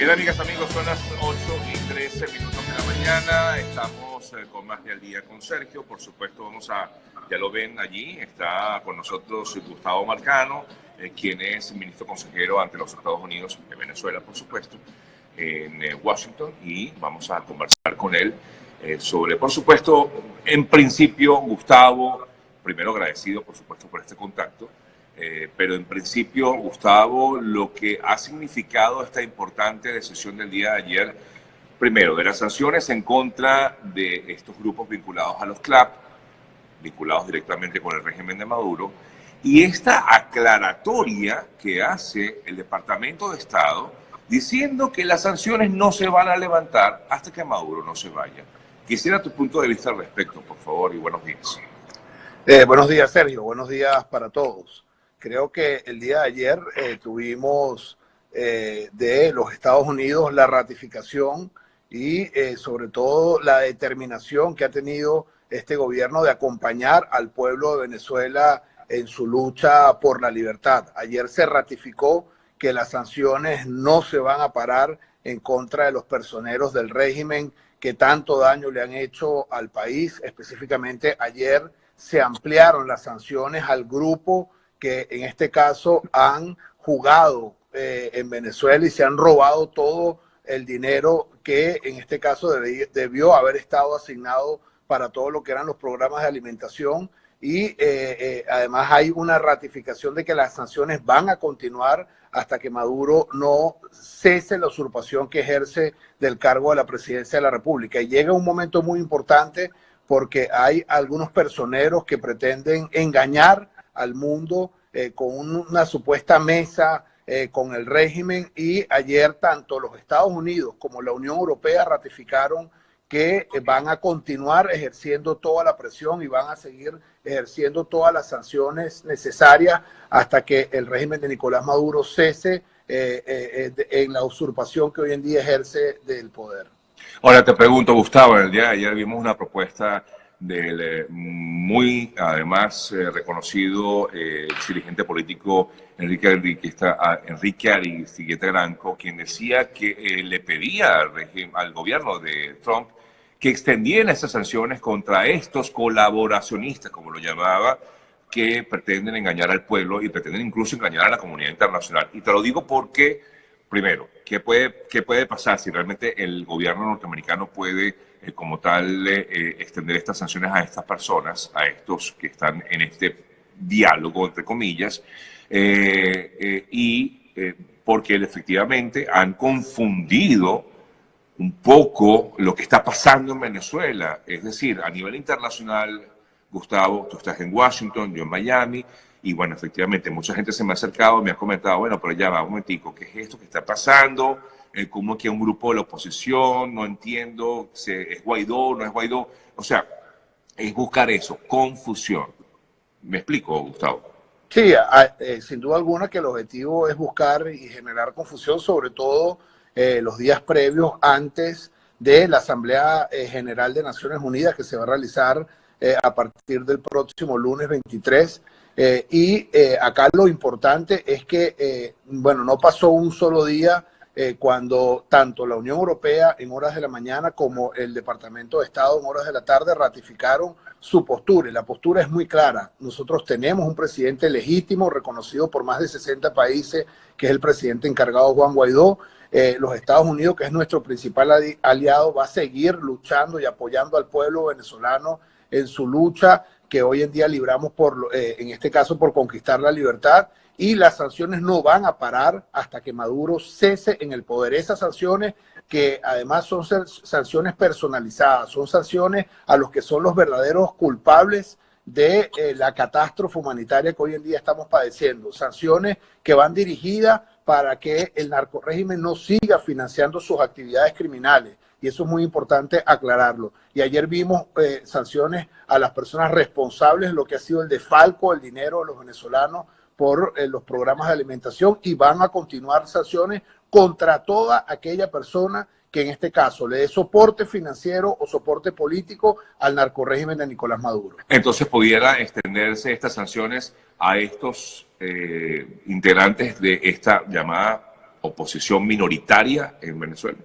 Bien, amigas, amigos, son las 8:13 de la mañana. Estamos con Más de al Día con Sergio. Por supuesto, ya lo ven allí, está con nosotros Gustavo Marcano, quien es ministro consejero ante los Estados Unidos de Venezuela, por supuesto, en Washington, y vamos a conversar con él sobre, por supuesto, en principio, Gustavo, primero agradecido, por supuesto, por este contacto. Pero en principio, Gustavo, lo que ha significado esta importante decisión del día de ayer, primero, de las sanciones en contra de estos grupos vinculados a los CLAP, vinculados directamente con el régimen de Maduro, y esta aclaratoria que hace el Departamento de Estado diciendo que las sanciones no se van a levantar hasta que Maduro no se vaya. Quisiera tu punto de vista al respecto, por favor, y buenos días. Buenos días, Sergio. Buenos días para todos. Creo que el día de ayer tuvimos de los Estados Unidos la ratificación y sobre todo la determinación que ha tenido este gobierno de acompañar al pueblo de Venezuela en su lucha por la libertad. Ayer se ratificó que las sanciones no se van a parar en contra de los personeros del régimen que tanto daño le han hecho al país. Específicamente ayer se ampliaron las sanciones al grupo que en este caso han jugado en Venezuela y se han robado todo el dinero que en este caso debió haber estado asignado para todo lo que eran los programas de alimentación. Y además hay una ratificación de que las sanciones van a continuar hasta que Maduro no cese la usurpación que ejerce del cargo de la presidencia de la República. Y llega un momento muy importante porque hay algunos personeros que pretenden engañar al mundo con una supuesta mesa con el régimen, y ayer tanto los Estados Unidos como la Unión Europea ratificaron que van a continuar ejerciendo toda la presión y van a seguir ejerciendo todas las sanciones necesarias hasta que el régimen de Nicolás Maduro cese en la usurpación que hoy en día ejerce del poder. Ahora te pregunto, Gustavo, en el día de ayer vimos una propuesta del muy, además, reconocido dirigente político Enrique Aristigueta Granco, quien decía que le pedía al gobierno de Trump que extendieran esas sanciones contra estos colaboracionistas, como lo llamaba, que pretenden engañar al pueblo y pretenden incluso engañar a la comunidad internacional. Y te lo digo porque, primero, ¿qué puede pasar si realmente el gobierno norteamericano puede, como tal, extender estas sanciones a estas personas, a estos que están en este diálogo, entre comillas, porque efectivamente han confundido un poco lo que está pasando en Venezuela? Es decir, a nivel internacional, Gustavo, tú estás en Washington, yo en Miami, y bueno, efectivamente, mucha gente se me ha acercado y me ha comentado, bueno, pero ya va un momentico, ¿qué es esto que está pasando? ¿Cómo que un grupo de la oposición? No entiendo, ¿es Guaidó, no es Guaidó? O sea, es buscar eso, confusión. ¿Me explico, Gustavo? Sí, sin duda alguna que el objetivo es buscar y generar confusión, sobre todo los días previos antes de la Asamblea General de Naciones Unidas, que se va a realizar a partir del próximo lunes 23. Acá lo importante es que, bueno, no pasó un solo día cuando tanto la Unión Europea en horas de la mañana como el Departamento de Estado en horas de la tarde ratificaron su postura, y la postura es muy clara. Nosotros tenemos un presidente legítimo, reconocido por más de 60 países, que es el presidente encargado Juan Guaidó. Los Estados Unidos, que es nuestro principal aliado, va a seguir luchando y apoyando al pueblo venezolano en su lucha que hoy en día libramos en este caso por conquistar la libertad, y las sanciones no van a parar hasta que Maduro cese en el poder. Esas sanciones, que además son sanciones personalizadas, son sanciones a los que son los verdaderos culpables de la catástrofe humanitaria que hoy en día estamos padeciendo, sanciones que van dirigidas para que el narcorrégimen no siga financiando sus actividades criminales. Y eso es muy importante aclararlo. Y ayer vimos sanciones a las personas responsables de lo que ha sido el desfalco del dinero de los venezolanos por los programas de alimentación, y van a continuar sanciones contra toda aquella persona que en este caso le dé soporte financiero o soporte político al narcorrégimen de Nicolás Maduro. Entonces, ¿pudiera extenderse estas sanciones a estos integrantes de esta llamada oposición minoritaria en Venezuela?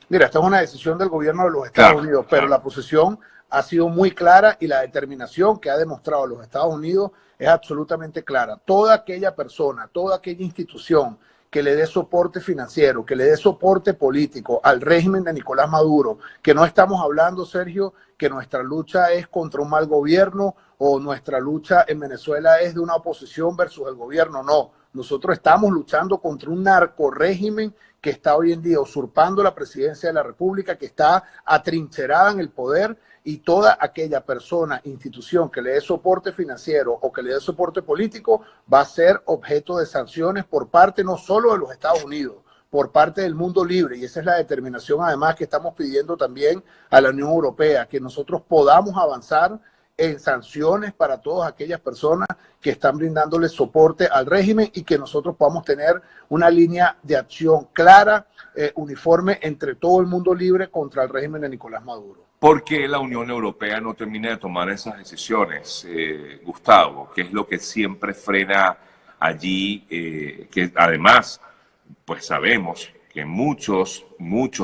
Mira, esta es una decisión del gobierno de los Estados Unidos, pero la posición ha sido muy clara y la determinación que ha demostrado los Estados Unidos es absolutamente clara. Toda aquella persona, toda aquella institución que le dé soporte financiero, que le dé soporte político al régimen de Nicolás Maduro, que no estamos hablando, Sergio, que nuestra lucha es contra un mal gobierno o nuestra lucha en Venezuela es de una oposición versus el gobierno, no. Nosotros estamos luchando contra un narcorrégimen que está hoy en día usurpando la presidencia de la República, que está atrincherada en el poder, y toda aquella persona, institución que le dé soporte financiero o que le dé soporte político va a ser objeto de sanciones por parte no solo de los Estados Unidos, por parte del mundo libre, y esa es la determinación además que estamos pidiendo también a la Unión Europea, que nosotros podamos avanzar en sanciones para todas aquellas personas que están brindándole soporte al régimen y que nosotros podamos tener una línea de acción clara, uniforme entre todo el mundo libre contra el régimen de Nicolás Maduro. ¿Por qué la Unión Europea no termina de tomar esas decisiones, Gustavo? ¿Qué es lo que siempre frena allí? Que además, pues sabemos que muchos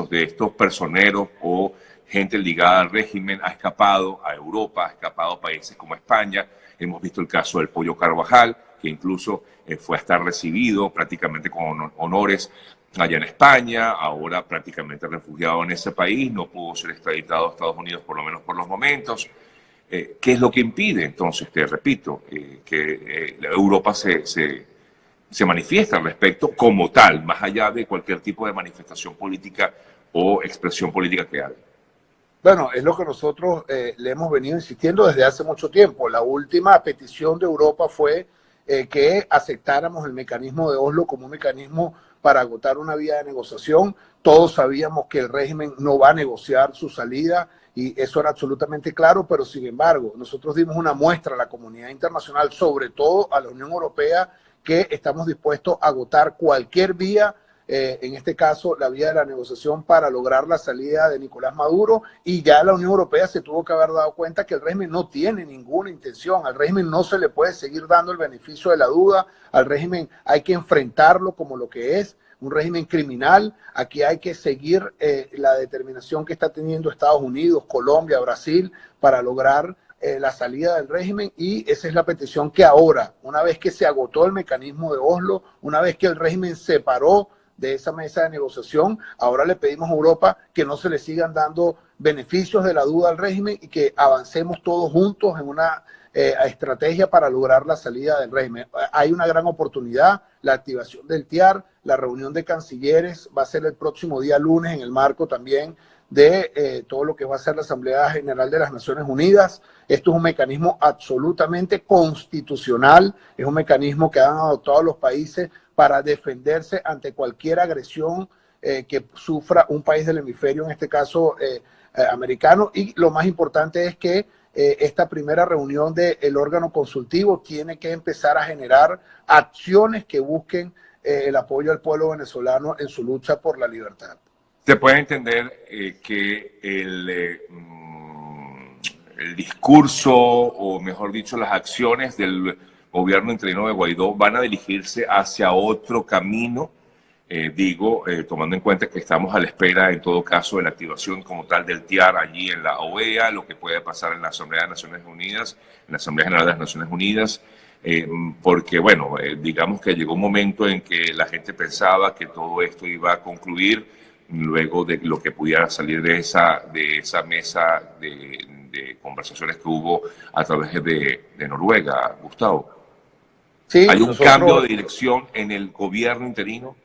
de estos personeros o gente ligada al régimen ha escapado a Europa, ha escapado a países como España. Hemos visto el caso del Pollo Carvajal, que incluso fue a estar recibido prácticamente con honores allá en España, ahora prácticamente refugiado en ese país, no pudo ser extraditado a Estados Unidos por lo menos por los momentos. ¿Qué es lo que impide entonces, te repito, que Europa se manifiesta al respecto como tal, más allá de cualquier tipo de manifestación política o expresión política que haga? Bueno, es lo que nosotros le hemos venido insistiendo desde hace mucho tiempo. La última petición de Europa fue que aceptáramos el mecanismo de Oslo como un mecanismo para agotar una vía de negociación. Todos sabíamos que el régimen no va a negociar su salida y eso era absolutamente claro, pero sin embargo, nosotros dimos una muestra a la comunidad internacional, sobre todo a la Unión Europea, que estamos dispuestos a agotar cualquier vía, en este caso la vía de la negociación para lograr la salida de Nicolás Maduro, y ya la Unión Europea se tuvo que haber dado cuenta que el régimen no tiene ninguna intención, al régimen no se le puede seguir dando el beneficio de la duda, al régimen hay que enfrentarlo como lo que es, un régimen criminal. Aquí hay que seguir la determinación que está teniendo Estados Unidos, Colombia, Brasil, para lograr la salida del régimen, y esa es la petición que ahora, una vez que se agotó el mecanismo de Oslo, una vez que el régimen se paró de esa mesa de negociación, ahora le pedimos a Europa que no se le sigan dando beneficios de la duda al régimen y que avancemos todos juntos en una estrategia para lograr la salida del régimen. Hay una gran oportunidad, la activación del TIAR, la reunión de cancilleres va a ser el próximo día lunes en el marco también de todo lo que va a ser la Asamblea General de las Naciones Unidas. Esto es un mecanismo absolutamente constitucional, es un mecanismo que han adoptado los países para defenderse ante cualquier agresión que sufra un país del hemisferio, en este caso americano, y lo más importante es que esta primera reunión del órgano consultivo tiene que empezar a generar acciones que busquen el apoyo al pueblo venezolano en su lucha por la libertad. Se puede entender que el discurso, o mejor dicho, las acciones del gobierno interino de Guaidó van a dirigirse hacia otro camino, tomando en cuenta que estamos a la espera, en todo caso, de la activación como tal del TIAR allí en la OEA, lo que puede pasar en la Asamblea de Naciones Unidas, en la Asamblea General de las Naciones Unidas, porque, bueno, digamos que llegó un momento en que la gente pensaba que todo esto iba a concluir luego de lo que pudiera salir de esa mesa de conversaciones que hubo a través de Noruega, Gustavo. Sí, ¿hay un cambio de dirección en el gobierno interino?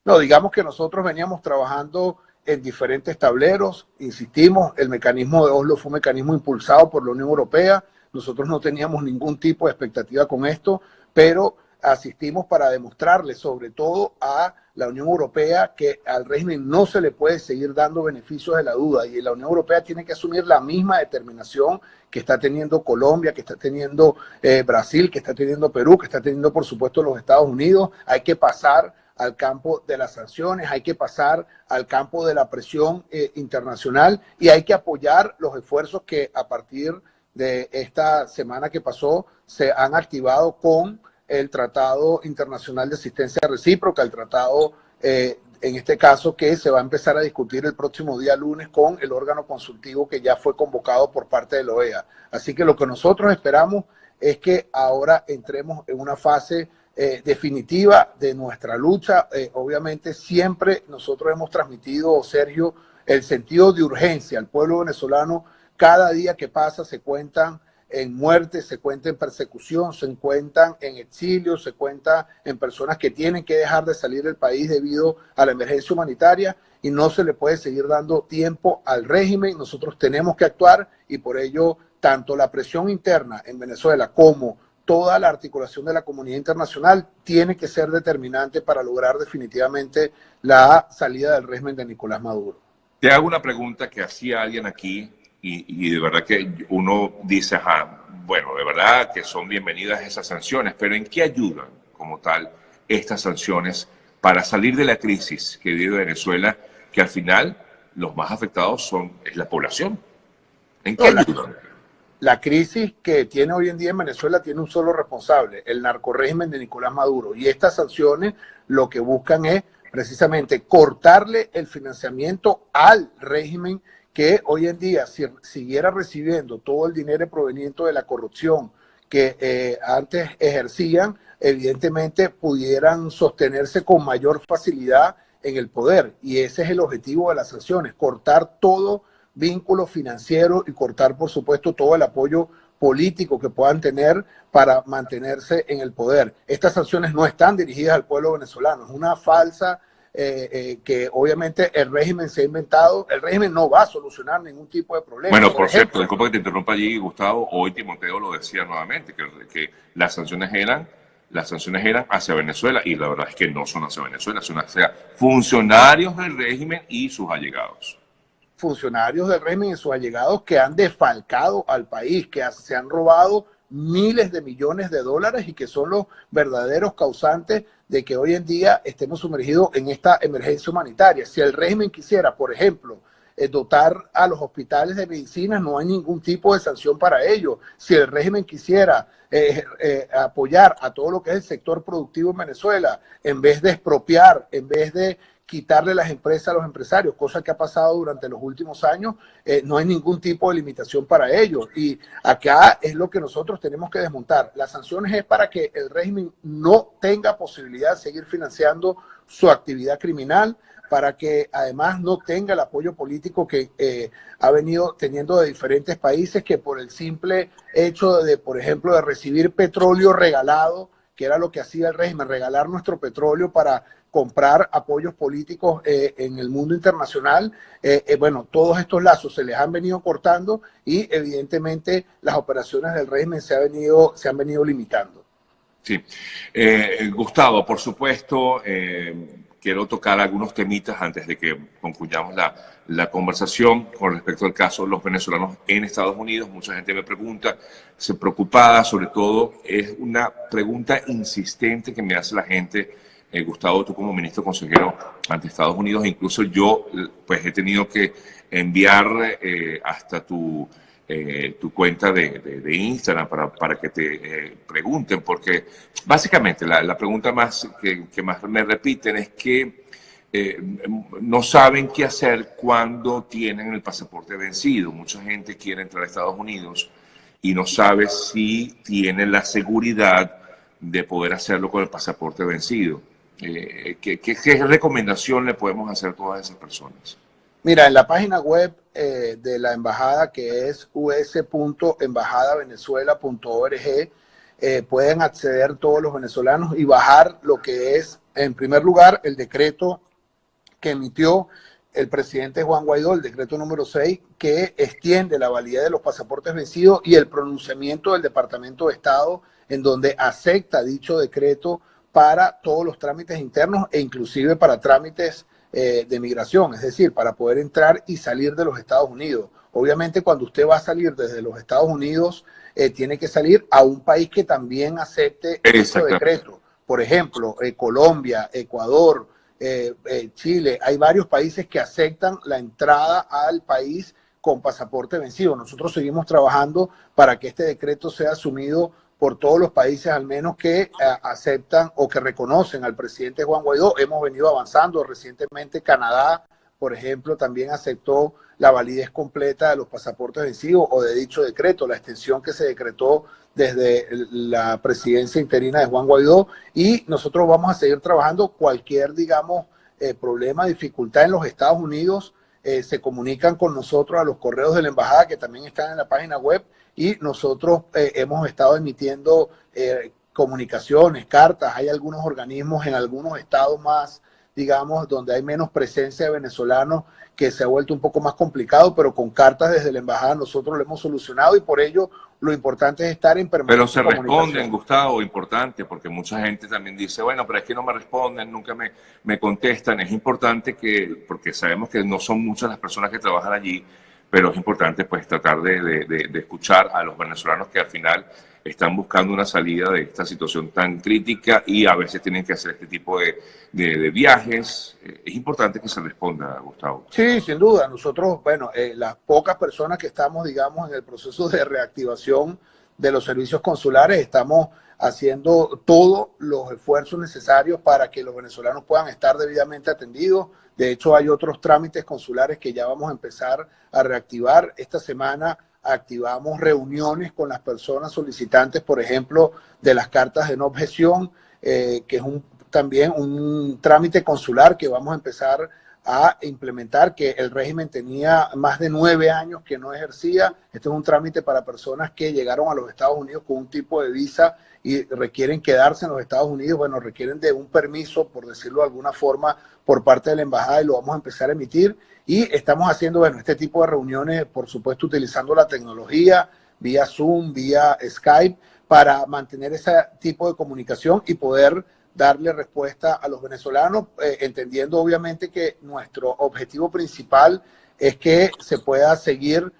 No, digamos que nosotros veníamos trabajando en diferentes tableros, insistimos, el mecanismo de Oslo fue un mecanismo impulsado por la Unión Europea, nosotros no teníamos ningún tipo de expectativa con esto, pero asistimos para demostrarle sobre todo a la Unión Europea que al régimen no se le puede seguir dando beneficios de la duda, y la Unión Europea tiene que asumir la misma determinación que está teniendo Colombia, que está teniendo Brasil, que está teniendo Perú, que está teniendo por supuesto los Estados Unidos. Hay que pasar al campo de las sanciones, hay que pasar al campo de la presión internacional, y hay que apoyar los esfuerzos que a partir de esta semana que pasó se han activado con el Tratado Internacional de Asistencia Recíproca, el tratado en este caso que se va a empezar a discutir el próximo día lunes con el órgano consultivo que ya fue convocado por parte de la OEA. Así que lo que nosotros esperamos es que ahora entremos en una fase definitiva de nuestra lucha. Obviamente siempre nosotros hemos transmitido, Sergio, el sentido de urgencia al pueblo venezolano. Cada día que pasa se cuentan en muertes, se cuenta en persecución, se cuentan en exilio, se cuenta en personas que tienen que dejar de salir del país debido a la emergencia humanitaria, y no se le puede seguir dando tiempo al régimen. Nosotros tenemos que actuar, y por ello tanto la presión interna en Venezuela como toda la articulación de la comunidad internacional tiene que ser determinante para lograr definitivamente la salida del régimen de Nicolás Maduro. Te hago una pregunta que hacía alguien aquí y de verdad que uno dice, ajá, bueno, de verdad que son bienvenidas esas sanciones, pero ¿en qué ayudan como tal estas sanciones para salir de la crisis que vive Venezuela, que al final los más afectados es la población? ¿En qué ayudan? La crisis que tiene hoy en día en Venezuela tiene un solo responsable, el narcorrégimen de Nicolás Maduro. Y estas sanciones lo que buscan es precisamente cortarle el financiamiento al régimen, que hoy en día, si siguiera recibiendo todo el dinero proveniente de la corrupción que antes ejercían, evidentemente pudieran sostenerse con mayor facilidad en el poder. Y ese es el objetivo de las sanciones, cortar todo vínculo financiero y cortar, por supuesto, todo el apoyo político que puedan tener para mantenerse en el poder. Estas sanciones no están dirigidas al pueblo venezolano, es una falsa que obviamente el régimen se ha inventado. El régimen no va a solucionar ningún tipo de problema. Bueno, por cierto, disculpa que te interrumpa allí, Gustavo, hoy Timoteo lo decía nuevamente, que las sanciones eran hacia Venezuela, y la verdad es que no son hacia Venezuela, son hacia funcionarios del régimen y sus allegados. Funcionarios del régimen y sus allegados que han defalcado al país, que se han robado miles de millones de dólares y que son los verdaderos causantes de que hoy en día estemos sumergidos en esta emergencia humanitaria. Si el régimen quisiera, por ejemplo, dotar a los hospitales de medicinas, no hay ningún tipo de sanción para ello. Si el régimen quisiera apoyar a todo lo que es el sector productivo en Venezuela, en vez de expropiar, en vez de quitarle las empresas a los empresarios, cosa que ha pasado durante los últimos años, no hay ningún tipo de limitación para ello. Y acá es lo que nosotros tenemos que desmontar. Las sanciones es para que el régimen no tenga posibilidad de seguir financiando su actividad criminal, para que además no tenga el apoyo político que ha venido teniendo de diferentes países, que por el simple hecho de, por ejemplo, de recibir petróleo regalado, que era lo que hacía el régimen, regalar nuestro petróleo para comprar apoyos políticos en el mundo internacional. Bueno, todos estos lazos se les han venido cortando y evidentemente las operaciones del régimen se han venido limitando. Sí. Gustavo, por supuesto, quiero tocar algunos temitas antes de que concluyamos la conversación con respecto al caso de los venezolanos en Estados Unidos. Mucha gente me pregunta, se preocupada, sobre todo es una pregunta insistente que me hace la gente. Gustavo, tú como ministro consejero ante Estados Unidos, incluso yo pues he tenido que enviar hasta tu cuenta de Instagram para que te pregunten, porque básicamente la pregunta más que más me repiten es que no saben qué hacer cuando tienen el pasaporte vencido. Mucha gente quiere entrar a Estados Unidos y no sabe si tienen la seguridad de poder hacerlo con el pasaporte vencido. ¿Qué recomendación le podemos hacer a todas esas personas? Mira, en la página web de la embajada, que es us.embajadavenezuela.org, pueden acceder todos los venezolanos y bajar lo que es, en primer lugar, el decreto que emitió el presidente Juan Guaidó, el decreto número 6, que extiende la validez de los pasaportes vencidos, y el pronunciamiento del Departamento de Estado, en donde acepta dicho decreto para todos los trámites internos e inclusive para trámites de migración, es decir, para poder entrar y salir de los Estados Unidos. Obviamente, cuando usted va a salir desde los Estados Unidos, tiene que salir a un país que también acepte ese decreto. Por ejemplo, Colombia, Ecuador, Chile, hay varios países que aceptan la entrada al país con pasaporte vencido. Nosotros seguimos trabajando para que este decreto sea asumido por todos los países, al menos que aceptan o que reconocen al presidente Juan Guaidó. Hemos venido avanzando. Recientemente Canadá, por ejemplo, también aceptó la validez completa de los pasaportes vencidos o de dicho decreto, la extensión que se decretó desde la presidencia interina de Juan Guaidó, y nosotros vamos a seguir trabajando. Cualquier, digamos, problema, dificultad en los Estados Unidos, se comunican con nosotros a los correos de la embajada, que también están en la página web, y nosotros hemos estado emitiendo comunicaciones, cartas. Hay algunos organismos en algunos estados más, digamos, donde hay menos presencia de venezolanos, que se ha vuelto un poco más complicado, pero con cartas desde la embajada nosotros lo hemos solucionado, y por ello lo importante es estar en permanente comunicación. Pero se comunicación. responden, Gustavo, importante, porque mucha gente también dice, bueno, pero es que no me responden, nunca me contestan. Es importante que, porque sabemos que no son muchas las personas que trabajan allí, pero es importante pues tratar de escuchar a los venezolanos que al final están buscando una salida de esta situación tan crítica y a veces tienen que hacer este tipo de viajes. Es importante que se responda, Gustavo. Sí, sin duda. Nosotros, bueno, las pocas personas que estamos, digamos, en el proceso de reactivación de los servicios consulares, estamos haciendo todos los esfuerzos necesarios para que los venezolanos puedan estar debidamente atendidos. De hecho, hay otros trámites consulares que ya vamos a empezar a reactivar. Esta semana activamos reuniones con las personas solicitantes, por ejemplo, de las cartas de no objeción, que es también un trámite consular que vamos a empezar a implementar, que el régimen tenía más de 9 años que no ejercía. Este es un trámite para personas que llegaron a los Estados Unidos con un tipo de visa y requieren quedarse en los Estados Unidos. Bueno, requieren de un permiso, por decirlo de alguna forma, por parte de la embajada, y lo vamos a empezar a emitir. Y estamos haciendo, bueno, este tipo de reuniones, por supuesto, utilizando la tecnología, vía Zoom, vía Skype, para mantener ese tipo de comunicación y poder darle respuesta a los venezolanos, entendiendo obviamente que nuestro objetivo principal es que se pueda seguir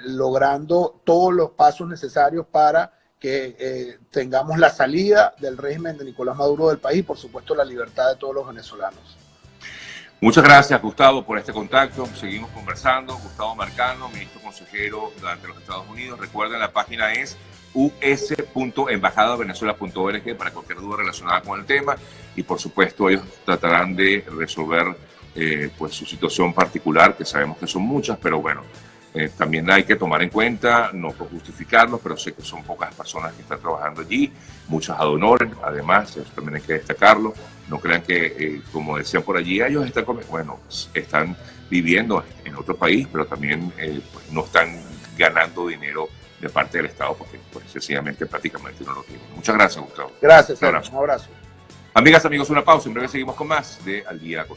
logrando todos los pasos necesarios para que tengamos la salida del régimen de Nicolás Maduro del país y, por supuesto, la libertad de todos los venezolanos. Muchas gracias, Gustavo, por este contacto. Seguimos conversando. Gustavo Marcano, ministro consejero de los Estados Unidos. Recuerden, la página es us.embajadavenezuela.org para cualquier duda relacionada con el tema, y por supuesto ellos tratarán de resolver pues su situación particular, que sabemos que son muchas, pero bueno, también hay que tomar en cuenta, no por justificarlos, pero sé que son pocas personas que están trabajando allí, muchas ad honorem, además, eso también hay que destacarlo. No crean que, como decían por allí, ellos están, bueno, están viviendo en otro país, pero también pues no están ganando dinero de parte del Estado, porque pues, sencillamente prácticamente no lo tienen. Muchas gracias, Gustavo. Gracias, un abrazo. Amigas, amigos, una pausa. En breve seguimos con más de Al Día con